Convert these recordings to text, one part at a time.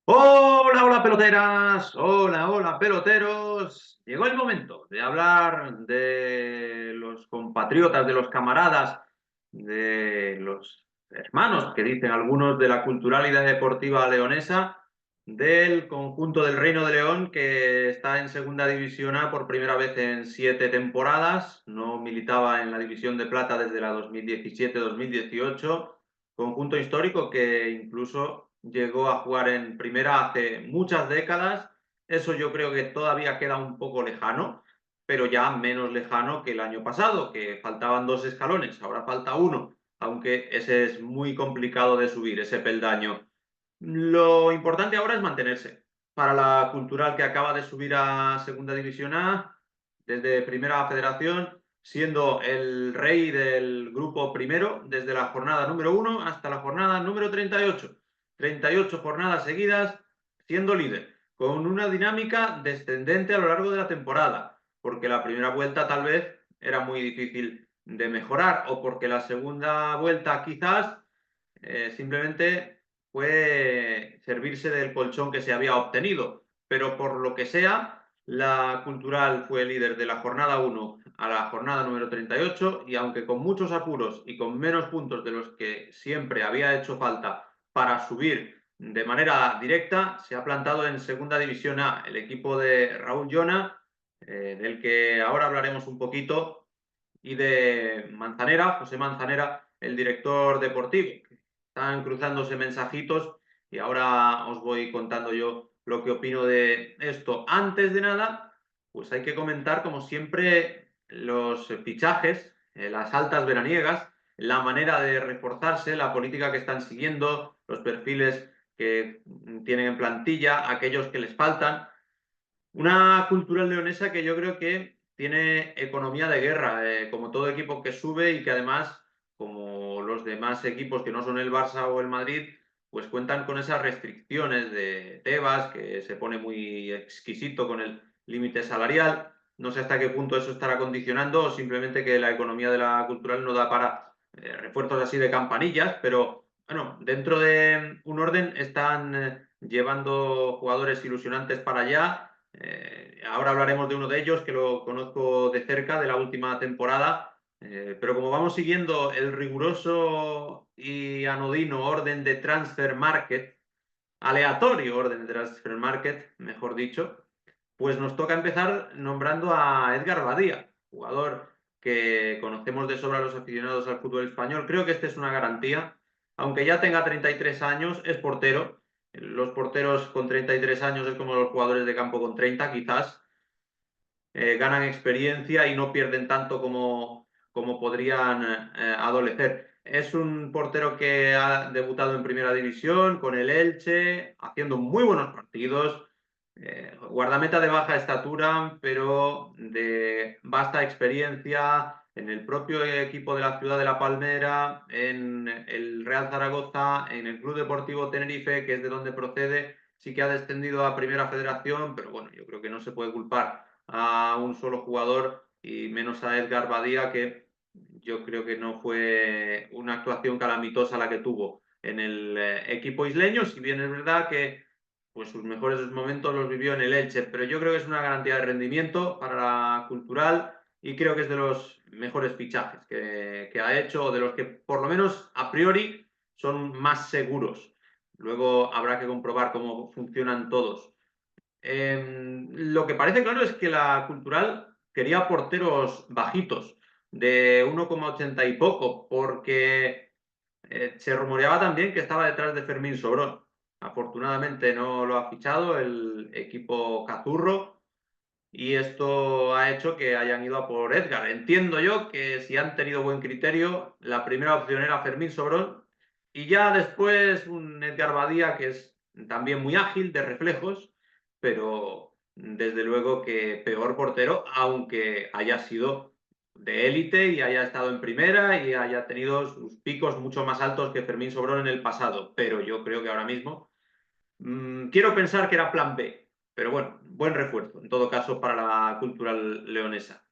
Hola, hola peloteras, hola, hola peloteros. Llegó el momento de hablar de los compatriotas, de los camaradas, de los hermanos que dicen algunos de la culturalidad deportiva leonesa, del conjunto del Reino de León que está en Segunda División A por primera vez en 7 temporadas. No militaba en la División de Plata desde la 2017-2018. Conjunto histórico que incluso llegó a jugar en primera hace muchas décadas. Eso yo creo que todavía queda un poco lejano, pero ya menos lejano que el año pasado, que faltaban 2 escalones, ahora falta uno, aunque ese es muy complicado de subir, ese peldaño. Lo importante ahora es mantenerse. Para la Cultural que acaba de subir a Segunda División A, desde Primera Federación, siendo el rey del grupo primero desde la jornada número 1 hasta la jornada número 38. 38 jornadas seguidas siendo líder, con una dinámica descendente a lo largo de la temporada, porque la primera vuelta tal vez era muy difícil de mejorar o porque la segunda vuelta quizás simplemente fue servirse del colchón que se había obtenido, pero por lo que sea, la Cultural fue líder de la jornada 1 a la jornada número 38 y aunque con muchos apuros y con menos puntos de los que siempre había hecho falta para subir de manera directa, se ha plantado en Segunda División A el equipo de Raúl Llona, del que ahora hablaremos un poquito, y de Manzanera, José Manzanera, el director deportivo. Están cruzándose mensajitos y ahora os voy contando yo lo que opino de esto. Antes de nada, pues hay que comentar, como siempre, los fichajes, las altas veraniegas, la manera de reforzarse, la política que están siguiendo, los perfiles que tienen en plantilla, aquellos que les faltan. Una cultural leonesa que yo creo que tiene economía de guerra, como todo equipo que sube y que además, como los demás equipos que no son el Barça o el Madrid, pues cuentan con esas restricciones de Tebas, que se pone muy exquisito con el límite salarial. No sé hasta qué punto eso estará condicionando o simplemente que la economía de la cultural no da para refuerzos así de campanillas, pero bueno, dentro de un orden están llevando jugadores ilusionantes para allá. Ahora hablaremos de uno de ellos que lo conozco de cerca de la última temporada, pero como vamos siguiendo el riguroso y anodino orden de Transfer Market, aleatorio orden de Transfer Market, mejor dicho, pues nos toca empezar nombrando a Edgar Badía, jugador que conocemos de sobra los aficionados al fútbol español. Creo que este es una garantía. Aunque ya tenga 33 años, es portero. Los porteros con 33 años es como los jugadores de campo con 30, quizás. Ganan experiencia y no pierden tanto como podrían adolecer. Es un portero que ha debutado en primera división con el Elche, haciendo muy buenos partidos. Guardameta de baja estatura, pero de vasta experiencia en el propio equipo de la ciudad de La Palmera, en el Real Zaragoza, en el Club Deportivo Tenerife, que es de donde procede. Sí que ha descendido a Primera Federación, pero bueno, yo creo que no se puede culpar a un solo jugador y menos a Edgar Badía, que yo creo que no fue una actuación calamitosa la que tuvo en el equipo isleño, si bien es verdad que pues sus mejores momentos los vivió en el Elche, pero yo creo que es una garantía de rendimiento para la Cultural y creo que es de los mejores fichajes que ha hecho, o de los que por lo menos a priori son más seguros. Luego habrá que comprobar cómo funcionan todos. Lo que parece claro es que la Cultural quería porteros bajitos, de 1,80 y poco, porque se rumoreaba también que estaba detrás de Fermín Sobrón. Afortunadamente no lo ha fichado el equipo Cazurro y esto ha hecho que hayan ido a por Edgar. Entiendo yo que si han tenido buen criterio, la primera opción era Fermín Sobrón y ya después un Edgar Badía que es también muy ágil, de reflejos, pero desde luego que peor portero, aunque haya sido de élite y haya estado en primera y haya tenido sus picos mucho más altos que Fermín Sobrón en el pasado. Pero yo creo que ahora mismo quiero pensar que era plan B, pero bueno, buen refuerzo, en todo caso, para la cultural leonesa.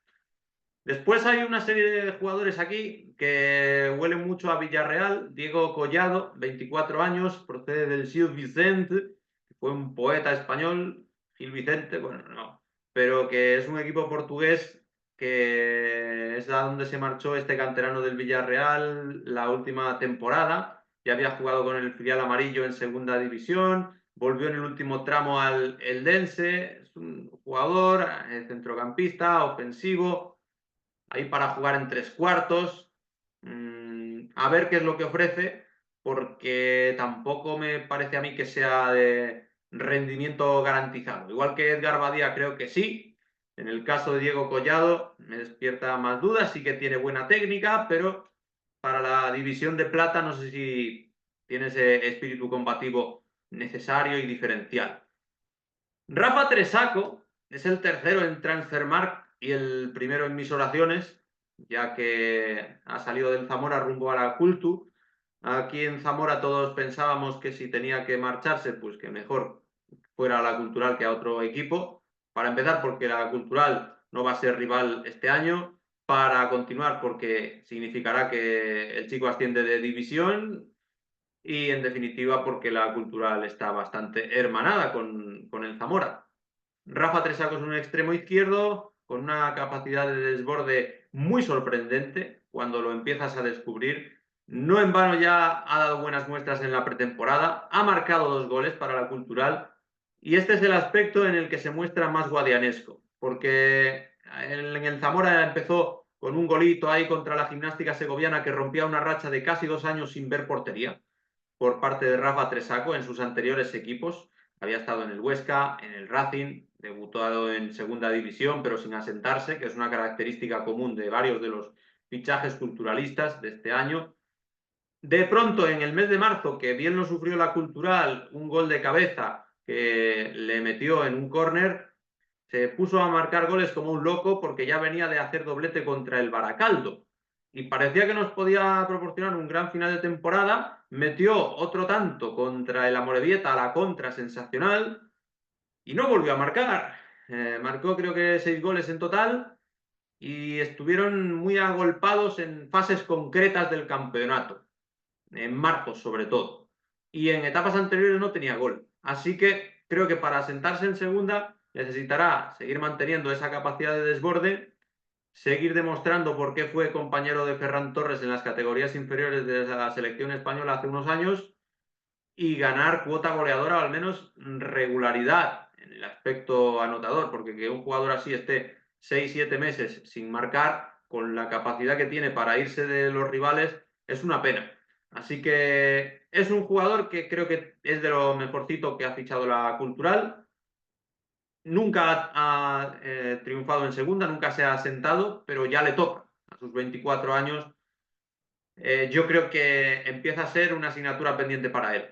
Después hay una serie de jugadores aquí que huelen mucho a Villarreal. Diego Collado, 24 años, procede del Gil Vicente, fue un poeta español, Gil Vicente, bueno, no, pero que es un equipo portugués que es a donde se marchó este canterano del Villarreal la última temporada. Ya había jugado con el filial amarillo en segunda división, volvió en el último tramo al Eldense. Es un jugador centrocampista, ofensivo, ahí para jugar en tres cuartos. A ver qué es lo que ofrece, porque tampoco me parece a mí que sea de rendimiento garantizado. Igual que Edgar Badía creo que sí. En el caso de Diego Collado me despierta más dudas, sí que tiene buena técnica, pero para la división de plata no sé si tiene ese espíritu combativo necesario y diferencial. Rafa Tresaco es el tercero en Transfermarkt y el primero en mis oraciones, ya que ha salido del Zamora rumbo a la Cultu. Aquí en Zamora todos pensábamos que si tenía que marcharse, pues que mejor fuera a la Cultural que a otro equipo. Para empezar, porque la Cultural no va a ser rival este año. Para continuar, porque significará que el chico asciende de división. Y en definitiva, porque la Cultural está bastante hermanada con el Zamora. Rafa Tresaco es un extremo izquierdo con una capacidad de desborde muy sorprendente cuando lo empiezas a descubrir. No en vano ya ha dado buenas muestras en la pretemporada, ha marcado 2 goles para la Cultural y este es el aspecto en el que se muestra más guadianesco, porque en el Zamora empezó con un golito ahí contra la Gimnástica Segoviana que rompía una racha de casi 2 años sin ver portería por parte de Rafa Tresaco en sus anteriores equipos. Había estado en el Huesca, en el Racing, debutado en segunda división, pero sin asentarse, que es una característica común de varios de los fichajes culturalistas de este año. De pronto, en el mes de marzo, que bien lo sufrió la Cultural, un gol de cabeza que le metió en un córner, se puso a marcar goles como un loco porque ya venía de hacer doblete contra el Baracaldo y parecía que nos podía proporcionar un gran final de temporada. Metió otro tanto contra el Amorebieta a la contra sensacional y no volvió a marcar. Marcó creo que 6 goles en total y estuvieron muy agolpados en fases concretas del campeonato, en marzo sobre todo. Y en etapas anteriores no tenía gol. Así que creo que para sentarse en segunda necesitará seguir manteniendo esa capacidad de desborde, seguir demostrando por qué fue compañero de Ferran Torres en las categorías inferiores de la selección española hace unos años y ganar cuota goleadora o al menos regularidad en el aspecto anotador, porque que un jugador así esté 6-7 meses sin marcar, con la capacidad que tiene para irse de los rivales, es una pena. Así que es un jugador que creo que es de lo mejorcito que ha fichado la Cultural. Nunca ha triunfado en segunda, nunca se ha sentado, pero ya le toca. A sus 24 años, yo creo que empieza a ser una asignatura pendiente para él.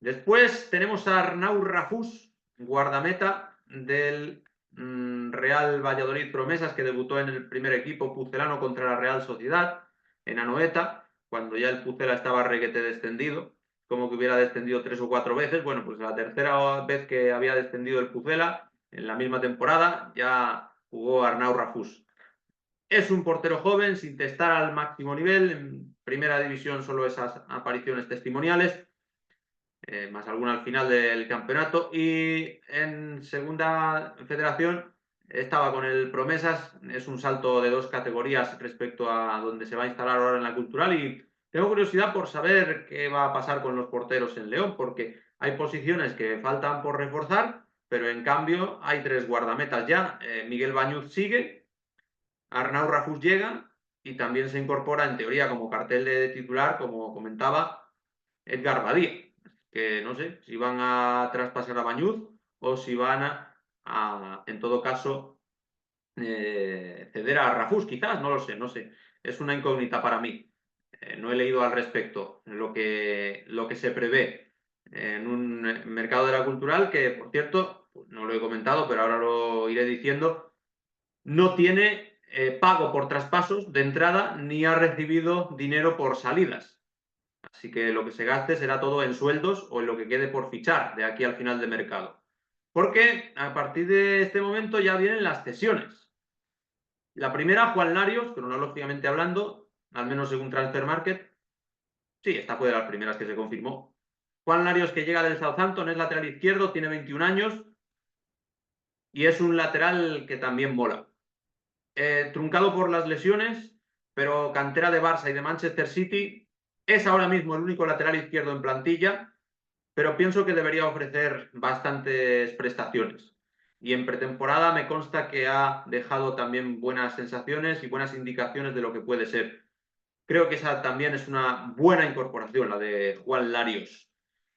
Después tenemos a Arnau Rafús, guardameta del Real Valladolid Promesas, que debutó en el primer equipo pucelano contra la Real Sociedad, en Anoeta, cuando ya el Pucela estaba reguete descendido, como que hubiera descendido 3 o 4 veces. Bueno, pues la tercera vez que había descendido el Pucela, en la misma temporada, ya jugó Arnau Rafús. Es un portero joven, sin testar al máximo nivel, en primera división solo esas apariciones testimoniales, más alguna al final del campeonato. Y en segunda federación estaba con el Promesas, es un salto de 2 categorías respecto a donde se va a instalar ahora en la Cultural. Y tengo curiosidad por saber qué va a pasar con los porteros en León, porque hay posiciones que faltan por reforzar, pero en cambio hay 3 guardametas ya. Miguel Bañuz sigue, Arnau Rafús llega y también se incorpora en teoría como cartel de titular, como comentaba, Edgar Badía, que no sé si van a traspasar a Bañuz o si van en todo caso, ceder a Rafús, quizás, no lo sé, no sé. Es una incógnita para mí. No he leído al respecto lo que se prevé en un mercado de la cultural que, por cierto, no lo he comentado, pero ahora lo iré diciendo, no tiene pago por traspasos de entrada ni ha recibido dinero por salidas. Así que lo que se gaste será todo en sueldos o en lo que quede por fichar de aquí al final de mercado. Porque a partir de este momento ya vienen las cesiones. La primera, Juan Larios, cronológicamente hablando, al menos según Transfer Market, sí, esta fue de las primeras que se confirmó. Juan Larios, que llega del Southampton, es lateral izquierdo, tiene 21 años y es un lateral que también mola. Truncado por las lesiones, pero cantera de Barça y de Manchester City, es ahora mismo el único lateral izquierdo en plantilla, pero pienso que debería ofrecer bastantes prestaciones. Y en pretemporada me consta que ha dejado también buenas sensaciones y buenas indicaciones de lo que puede ser. Creo que esa también es una buena incorporación, la de Juan Larios.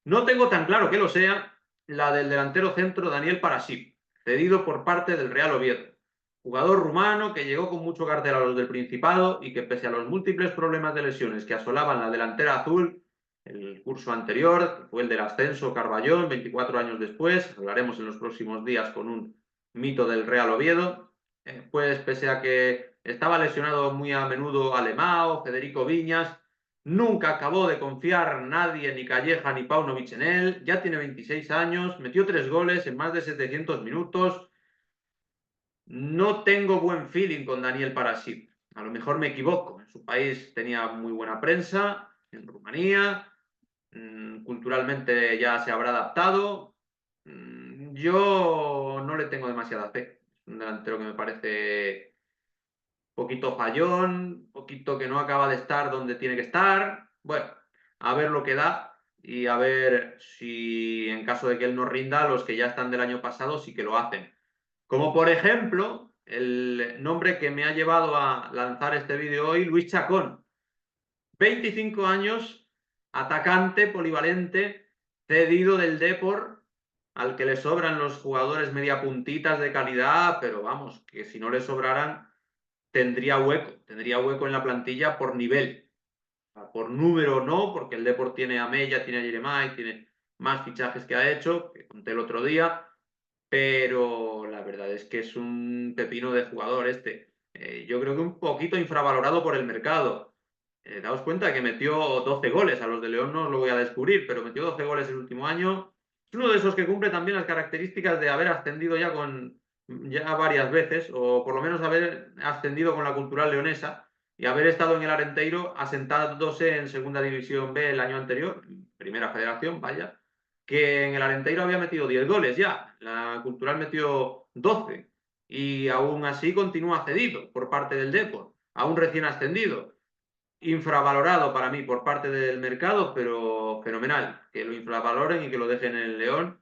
No tengo tan claro que lo sea la del delantero centro Daniel Parasip, cedido por parte del Real Oviedo. Jugador rumano que llegó con mucho cartel a los del Principado y que pese a los múltiples problemas de lesiones que asolaban la delantera azul, el curso anterior, que fue el del ascenso Carballón, 24 años después, hablaremos en los próximos días con un mito del Real Oviedo, pues pese a que estaba lesionado muy a menudo Alemão, Federico Viñas, nunca acabó de confiar nadie, ni Calleja ni Paunovic en él, ya tiene 26 años, metió 3 goles en más de 700 minutos. No tengo buen feeling con Daniel Parasip. A lo mejor me equivoco. En su país tenía muy buena prensa, en Rumanía, culturalmente ya se habrá adaptado. Yo no le tengo demasiada fe. Es un delantero que me parece poquito fallón, poquito que no acaba de estar donde tiene que estar. Bueno, a ver lo que da y a ver si en caso de que él no rinda, los que ya están del año pasado sí que lo hacen. Como por ejemplo, el nombre que me ha llevado a lanzar este vídeo hoy, Luis Chacón. 25 años, atacante, polivalente, cedido del Depor, al que le sobran los jugadores media puntitas de calidad, pero vamos, que si no le sobraran, tendría hueco en la plantilla por nivel. Por número no, porque el Depor tiene a Mella, tiene a Jeremai, tiene más fichajes que ha hecho, que conté el otro día, pero la verdad es que es un pepino de jugador este. Yo creo que un poquito infravalorado por el mercado. Daos cuenta que metió 12 goles, a los de León no os lo voy a descubrir, pero metió 12 goles el último año. Es uno de esos que cumple también las características de haber ascendido ya varias veces, o por lo menos haber ascendido con la Cultural Leonesa y haber estado en el Arenteiro asentándose en Segunda División B el año anterior, Primera Federación, vaya, que en el Arenteiro había metido 10 goles ya, la Cultural metió 12 y aún así continúa cedido por parte del Depor, aún recién ascendido. Infravalorado para mí por parte del mercado, pero fenomenal, que lo infravaloren y que lo dejen en el León.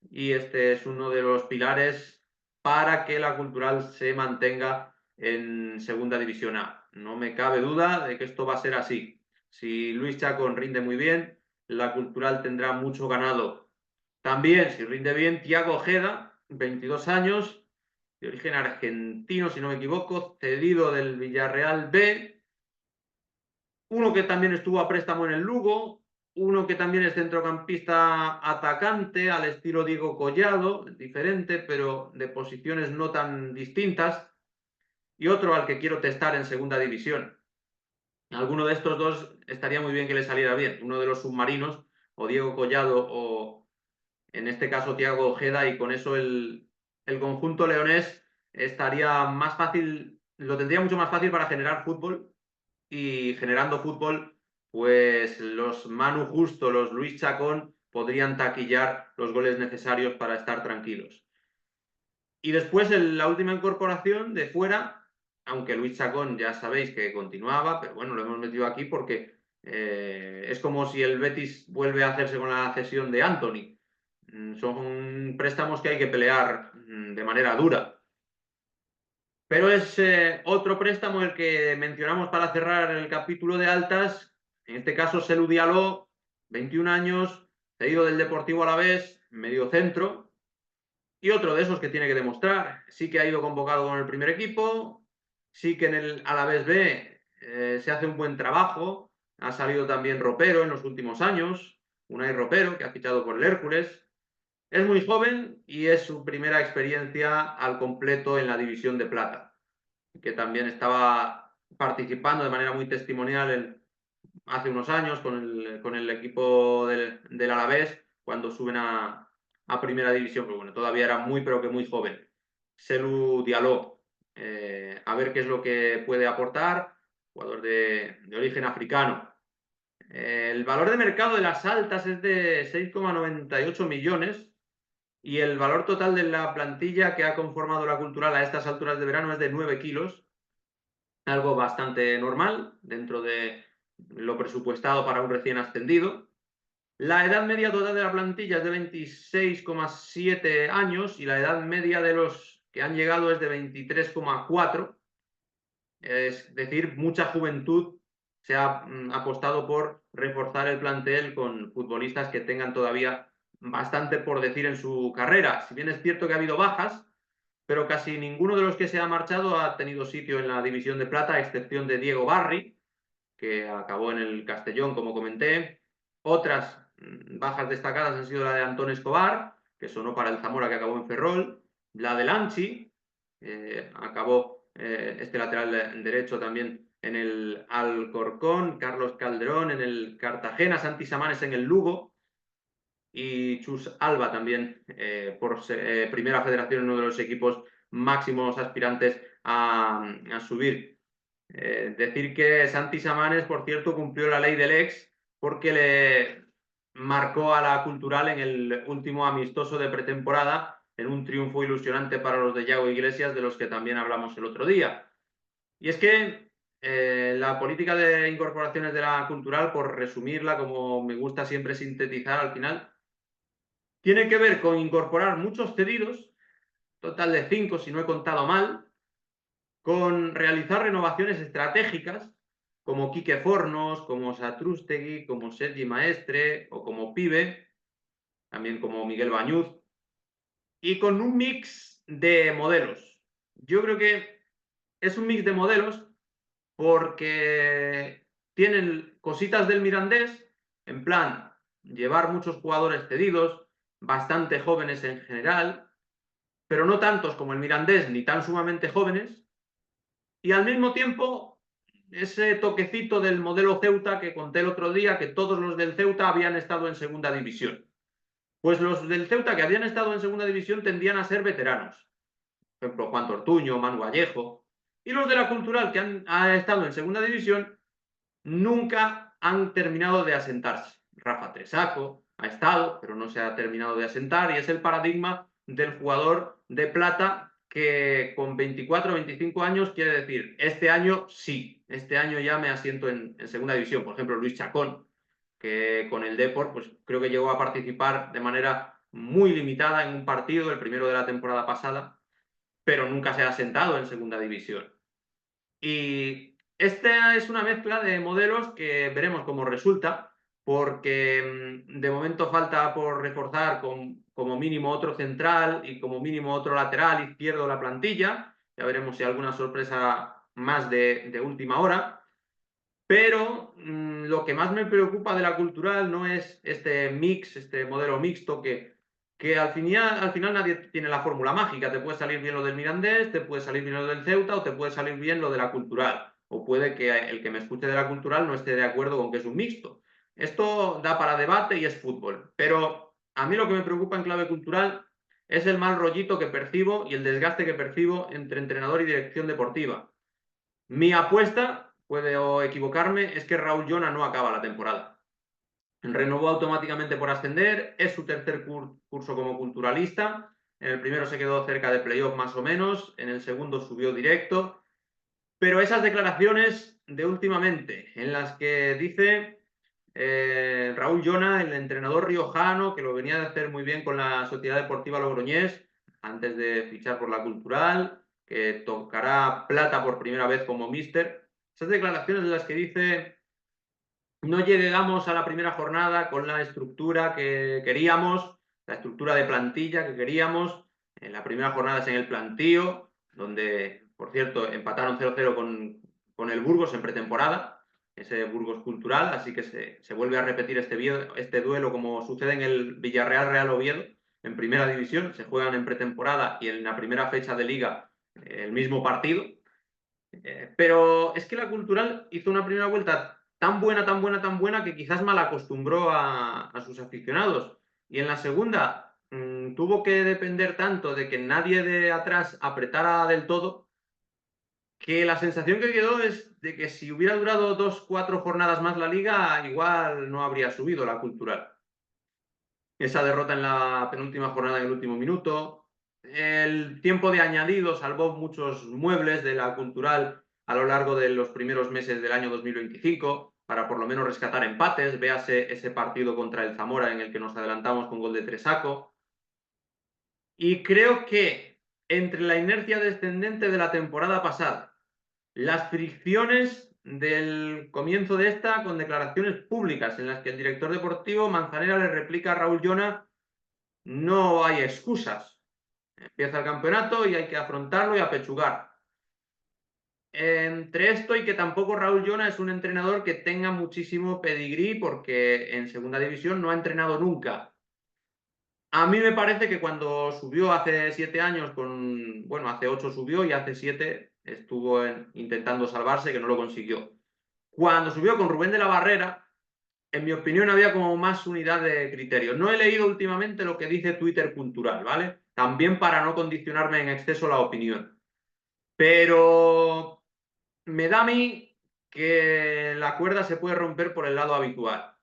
Y este es uno de los pilares para que la Cultural se mantenga en Segunda División A. No me cabe duda de que esto va a ser así. Si Luis Chacón rinde muy bien, la Cultural tendrá mucho ganado. También, si rinde bien, Thiago Ojeda, 22 años, de origen argentino, si no me equivoco, cedido del Villarreal B, uno que también estuvo a préstamo en el Lugo, uno que también es centrocampista atacante, al estilo Diego Collado, diferente, pero de posiciones no tan distintas, y otro al que quiero testar en segunda división. Alguno de estos dos estaría muy bien que le saliera bien, uno de los submarinos, o Diego Collado, o en este caso Thiago Ojeda, y con eso el conjunto leonés estaría más fácil, lo tendría mucho más fácil para generar fútbol, y generando fútbol, pues los Manu Justo, los Luis Chacón podrían taquillar los goles necesarios para estar tranquilos. Y después la última incorporación de fuera, aunque Luis Chacón ya sabéis que continuaba, pero bueno, lo hemos metido aquí porque es como si el Betis vuelve a hacerse con la cesión de Anthony. Son préstamos que hay que pelear de manera dura. Pero es otro préstamo el que mencionamos para cerrar el capítulo de altas. En este caso, Selu Diallo, 21 años, cedido del Deportivo Alavés, medio centro. Y otro de esos que tiene que demostrar. Sí que ha ido convocado con el primer equipo, sí que en el Alavés B se hace un buen trabajo. Ha salido también Ropero en los últimos años, Unai Ropero, que ha fichado por el Hércules. Es muy joven y es su primera experiencia al completo en la división de plata, que también estaba participando de manera muy testimonial hace unos años con el equipo del Alavés cuando suben a primera división, pero bueno, todavía era muy pero que muy joven. Selu Diallo, a ver qué es lo que puede aportar, jugador de origen africano. El valor de mercado de las altas es de 6,98 millones y el valor total de la plantilla que ha conformado la cultural a estas alturas de verano es de 9 kilos, algo bastante normal dentro de lo presupuestado para un recién ascendido. La edad media total de la plantilla es de 26,7 años y la edad media de los que han llegado es de 23,4. Es decir, mucha juventud se ha apostado por reforzar el plantel con futbolistas que tengan todavía bastante por decir en su carrera. Si bien es cierto que ha habido bajas, pero casi ninguno de los que se ha marchado ha tenido sitio en la división de plata, a excepción de Diego Barri, que acabó en el Castellón, como comenté. Otras bajas destacadas han sido la de Antón Escobar, que sonó para el Zamora, que acabó en Ferrol, la de Lanchi, acabó este lateral derecho también en el Alcorcón, Carlos Calderón en el Cartagena, Santi Samanes en el Lugo y Chus Alba también por Primera Federación, uno de los equipos máximos aspirantes a subir. Decir que Santi Samanes, por cierto, cumplió la ley del ex porque le marcó a la Cultural en el último amistoso de pretemporada en un triunfo ilusionante para los de Yago Iglesias, de los que también hablamos el otro día. Y es que la política de incorporaciones de la Cultural, por resumirla, como me gusta siempre sintetizar al final, tiene que ver con incorporar muchos cedidos, total de 5 si no he contado mal, con realizar renovaciones estratégicas como Quique Fornos, como Satrústegui, como Sergi Maestre o como Pibe, también como Miguel Bañuz, y con un mix de modelos. Yo creo que es un mix de modelos porque tienen cositas del Mirandés, en plan, llevar muchos jugadores cedidos, bastante jóvenes en general, pero no tantos como el Mirandés, ni tan sumamente jóvenes, y al mismo tiempo ese toquecito del modelo Ceuta que conté el otro día, que todos los del Ceuta habían estado en segunda división. Pues los del Ceuta que habían estado en segunda división tendían a ser veteranos. Por ejemplo, Juan Tortuño, Manu Vallejo. Y los de la Cultural que han estado en segunda división nunca han terminado de asentarse. Rafa Tresaco ha estado, pero no se ha terminado de asentar y es el paradigma del jugador de plata que con 24 o 25 años quiere decir, este año sí, este año ya me asiento en segunda división. Por ejemplo, Luis Chacón, que con el Depor pues creo que llegó a participar de manera muy limitada en un partido, el primero de la temporada pasada, pero nunca se ha asentado en segunda división. Y esta es una mezcla de modelos que veremos cómo resulta, porque de momento falta por reforzar como mínimo otro central y como mínimo otro lateral izquierdo de la plantilla. Ya veremos si alguna sorpresa más de última hora. Pero lo que más me preocupa de la Cultural no es este mix, este modelo mixto que al final nadie tiene la fórmula mágica. Te puede salir bien lo del Mirandés, te puede salir bien lo del Ceuta o te puede salir bien lo de la Cultural. O puede que el que me escuche de la Cultural no esté de acuerdo con que es un mixto. Esto da para debate y es fútbol. Pero a mí lo que me preocupa en clave cultural es el mal rollito que percibo y el desgaste que percibo entre entrenador y dirección deportiva. Mi apuesta, puedo equivocarme, es que Raúl Llona no acaba la temporada. Renovó automáticamente por ascender, es su tercer curso como culturalista. En el primero se quedó cerca de playoff más o menos, en el segundo subió directo. Pero esas declaraciones de últimamente, en las que dice Raúl Llona, el entrenador riojano, que lo venía de hacer muy bien con la Sociedad Deportiva Logroñés, antes de fichar por la Cultural, que tocará plata por primera vez como míster. Esas declaraciones en las que dice no llegamos a la primera jornada con la estructura que queríamos, la estructura de plantilla que queríamos. En la primera jornada es en el plantío, donde, por cierto, empataron 0-0 con el Burgos en pretemporada, ese Burgos cultural, así que se vuelve a repetir este duelo como sucede en el Villarreal-Real Oviedo, en primera división, se juegan en pretemporada y en la primera fecha de liga el mismo partido. Pero es que la Cultural hizo una primera vuelta tan buena, tan buena, tan buena que quizás mal acostumbró a sus aficionados. Y en la segunda tuvo que depender tanto de que nadie de atrás apretara del todo que la sensación que quedó es de que si hubiera durado 2, 4 jornadas más la Liga, igual no habría subido la Cultural. Esa derrota en la penúltima jornada en el último minuto, el tiempo de añadido salvó muchos muebles de la Cultural a lo largo de los primeros meses del año 2025 para por lo menos rescatar empates. Véase ese partido contra el Zamora en el que nos adelantamos con gol de Tresaco. Y creo que entre la inercia descendente de la temporada pasada, las fricciones del comienzo de esta con declaraciones públicas en las que el director deportivo Manzanera le replica a Raúl Llona: no hay excusas. Empieza el campeonato y hay que afrontarlo y apechugar. Entre esto y que tampoco Raúl Llona es un entrenador que tenga muchísimo pedigrí porque en segunda división no ha entrenado nunca. A mí me parece que cuando subió hace 7 años, bueno, hace 8 subió y hace 7 estuvo intentando salvarse, que no lo consiguió. Cuando subió con Rubén de la Barrera, en mi opinión había como más unidad de criterios. No he leído últimamente lo que dice Twitter Cultural, ¿vale? También para no condicionarme en exceso la opinión. Pero me da a mí que la cuerda se puede romper por el lado habitual.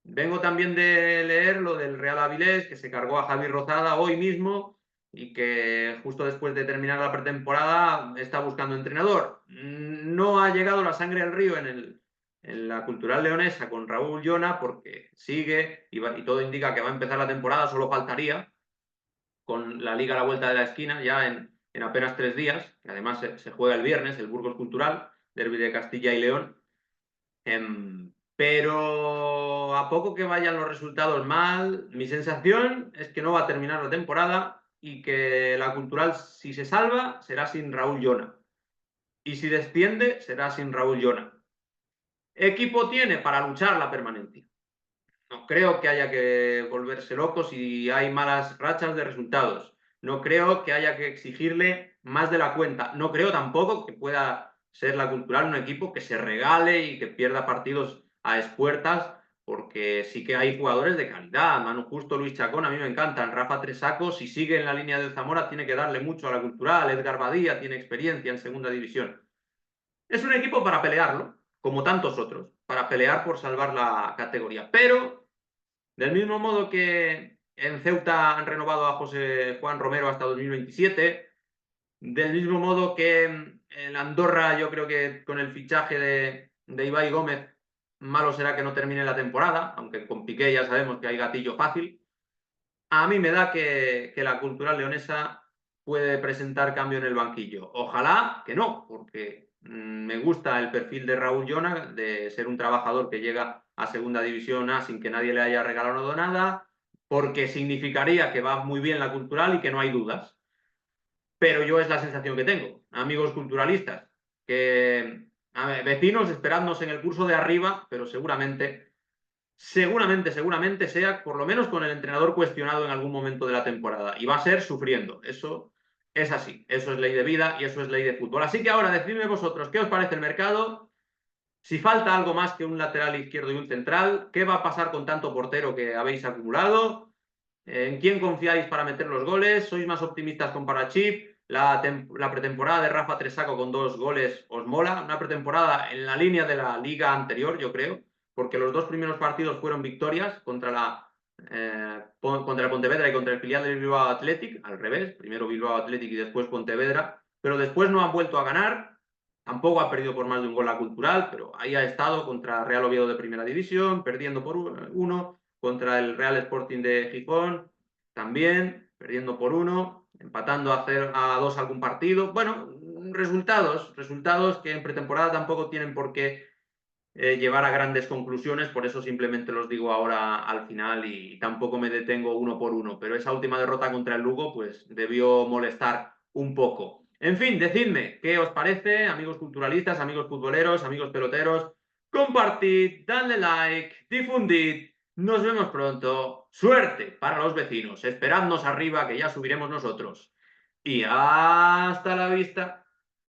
Vengo también de leer lo del Real Avilés, que se cargó a Javi Rozada hoy mismo y que justo después de terminar la pretemporada está buscando entrenador. No ha llegado la sangre al río en la Cultural Leonesa con Raúl Llona porque sigue y todo indica que va a empezar la temporada, solo faltaría, con la Liga a la vuelta de la esquina ya en apenas 3 días, que además se juega el viernes, el Burgos Cultural, derbi de Castilla y León. Pero a poco que vayan los resultados mal, mi sensación es que no va a terminar la temporada y que la Cultural, si se salva, será sin Raúl Llona. Y si desciende, será sin Raúl Llona. Equipo tiene para luchar la permanencia. No creo que haya que volverse loco si hay malas rachas de resultados. No creo que haya que exigirle más de la cuenta. No creo tampoco que pueda ser la Cultural un equipo que se regale y que pierda partidos a expuertas, porque sí que hay jugadores de calidad. Manu Justo, Luis Chacón, a mí me encantan. Rafa Tresaco, si sigue en la línea del Zamora, tiene que darle mucho a la Cultural. Edgar Badía tiene experiencia en segunda división. Es un equipo para pelearlo, como tantos otros, para pelear por salvar la categoría. Pero del mismo modo que en Ceuta han renovado a José Juan Romero hasta 2027, del mismo modo que en Andorra yo creo que con el fichaje de Ibai Gómez, malo será que no termine la temporada, aunque con Piqué ya sabemos que hay gatillo fácil. A mí me da que la Cultural Leonesa puede presentar cambio en el banquillo. Ojalá que no, porque me gusta el perfil de Raúl Llona, de ser un trabajador que llega a Segunda División A sin que nadie le haya regalado nada, porque significaría que va muy bien la Cultural y que no hay dudas. Pero yo es la sensación que tengo. Amigos culturalistas, que vecinos esperadnos en el curso de arriba, pero seguramente sea por lo menos con el entrenador cuestionado en algún momento de la temporada. Y va a ser sufriendo. Eso es así. Eso es ley de vida y eso es ley de fútbol. Así que ahora decidme vosotros qué os parece el mercado. Si falta algo más que un lateral izquierdo y un central, ¿qué va a pasar con tanto portero que habéis acumulado? ¿En quién confiáis para meter los goles? ¿Sois más optimistas con Parachip? La pretemporada de Rafa Tresaco con 2 goles os mola. Una pretemporada en la línea de la liga anterior, yo creo, porque los 2 primeros partidos fueron victorias contra el Pontevedra y contra el filial del Bilbao Athletic, al revés, primero Bilbao Athletic y después Pontevedra, pero después no han vuelto a ganar. Tampoco ha perdido por más de un gol la Cultural, pero ahí ha estado contra Real Oviedo de Primera División, perdiendo por 1, contra el Real Sporting de Gijón, también perdiendo por 1, empatando a 2 algún partido. Bueno, resultados que en pretemporada tampoco tienen por qué llevar a grandes conclusiones, por eso simplemente los digo ahora al final y tampoco me detengo uno por uno, pero esa última derrota contra el Lugo pues debió molestar un poco. En fin, decidme qué os parece, amigos culturalistas, amigos futboleros, amigos peloteros. Compartid, dadle like, difundid. Nos vemos pronto. Suerte para los vecinos. Esperadnos arriba que ya subiremos nosotros. Y hasta la vista.